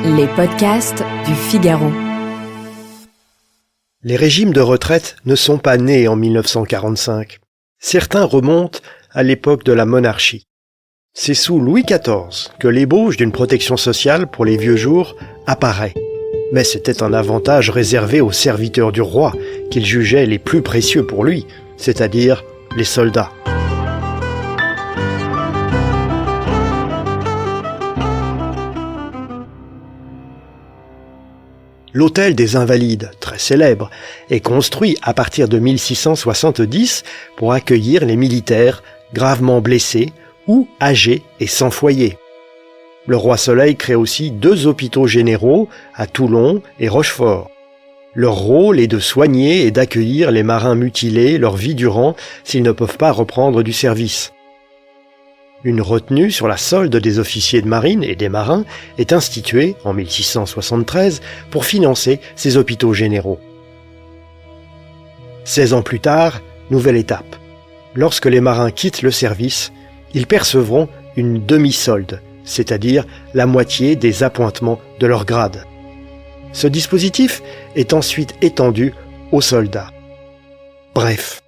Les podcasts du Figaro. Les régimes de retraite ne sont pas nés en 1945. Certains remontent à l'époque de la monarchie. C'est sous Louis XIV que l'ébauche d'une protection sociale pour les vieux jours apparaît. Mais c'était un avantage réservé aux serviteurs du roi, qu'il jugeait les plus précieux pour lui, c'est-à-dire les soldats. L'hôtel des Invalides, très célèbre, est construit à partir de 1670 pour accueillir les militaires gravement blessés ou âgés et sans foyer. Le roi Soleil crée aussi 2 hôpitaux généraux à Toulon et Rochefort. Leur rôle est de soigner et d'accueillir les marins mutilés leur vie durant s'ils ne peuvent pas reprendre du service. Une retenue sur la solde des officiers de marine et des marins est instituée en 1673 pour financer ces hôpitaux généraux. 16 ans plus tard, nouvelle étape. Lorsque les marins quittent le service, ils percevront une demi-solde, c'est-à-dire la moitié des appointements de leur grade. Ce dispositif est ensuite étendu aux soldats. Bref,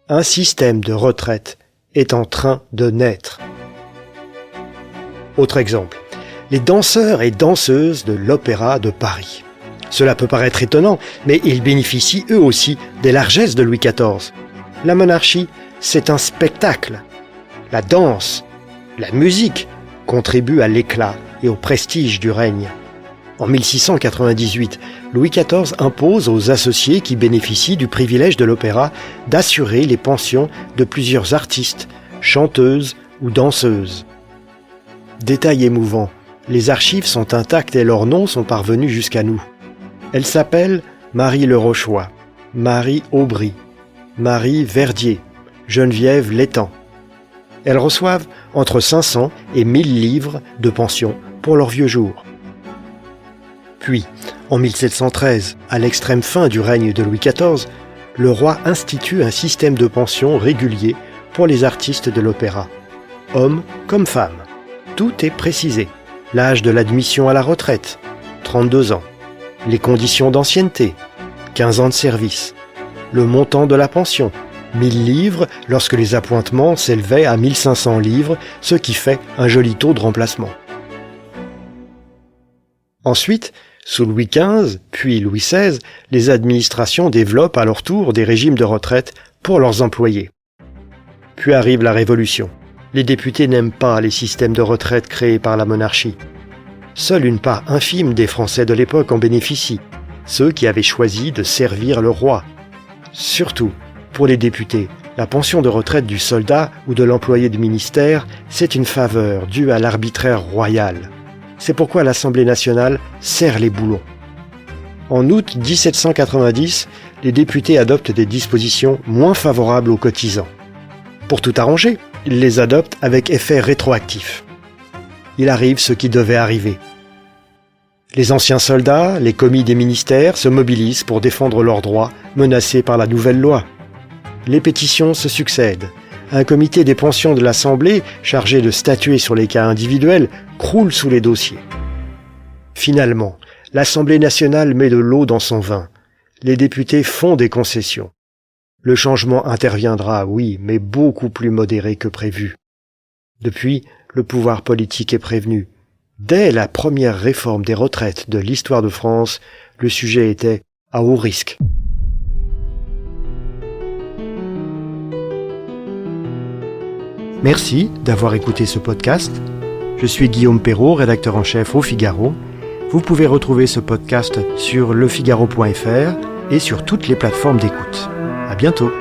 un système de retraite est en train de naître. Autre exemple, les danseurs et danseuses de l'Opéra de Paris. Cela peut paraître étonnant, mais ils bénéficient eux aussi des largesses de Louis XIV. La monarchie, c'est un spectacle. La danse, la musique contribuent à l'éclat et au prestige du règne. En 1698, Louis XIV impose aux associés qui bénéficient du privilège de l'opéra d'assurer les pensions de plusieurs artistes, chanteuses ou danseuses. Détail émouvant, les archives sont intactes et leurs noms sont parvenus jusqu'à nous. Elles s'appellent Marie Le Rochois, Marie Aubry, Marie Verdier, Geneviève Létang. Elles reçoivent entre 500 et 1000 livres de pension pour leurs vieux jours. Puis, en 1713, à l'extrême fin du règne de Louis XIV, le roi institue un système de pension régulier pour les artistes de l'opéra, hommes comme femmes. Tout est précisé. L'âge de l'admission à la retraite, 32 ans. Les conditions d'ancienneté, 15 ans de service. Le montant de la pension, 1000 livres lorsque les appointements s'élevaient à 1500 livres, ce qui fait un joli taux de remplacement. Ensuite, sous Louis XV, puis Louis XVI, les administrations développent à leur tour des régimes de retraite pour leurs employés. Puis arrive la Révolution. Les députés n'aiment pas les systèmes de retraite créés par la monarchie. Seule une part infime des Français de l'époque en bénéficie, ceux qui avaient choisi de servir le roi. Surtout, pour les députés, la pension de retraite du soldat ou de l'employé du ministère, c'est une faveur due à l'arbitraire royal. C'est pourquoi l'Assemblée nationale serre les boulons. En août 1790, les députés adoptent des dispositions moins favorables aux cotisants. Pour tout arranger, ils les adoptent avec effet rétroactif. Il arrive ce qui devait arriver. Les anciens soldats, les commis des ministères se mobilisent pour défendre leurs droits menacés par la nouvelle loi. Les pétitions se succèdent. Un comité des pensions de l'Assemblée, chargé de statuer sur les cas individuels, croule sous les dossiers. Finalement, l'Assemblée nationale met de l'eau dans son vin. Les députés font des concessions. Le changement interviendra, oui, mais beaucoup plus modéré que prévu. Depuis, le pouvoir politique est prévenu. Dès la première réforme des retraites de l'histoire de France, le sujet était à haut risque. Merci d'avoir écouté ce podcast. Je suis Guillaume Perrault, rédacteur en chef au Figaro. Vous pouvez retrouver ce podcast sur lefigaro.fr et sur toutes les plateformes d'écoute. À bientôt.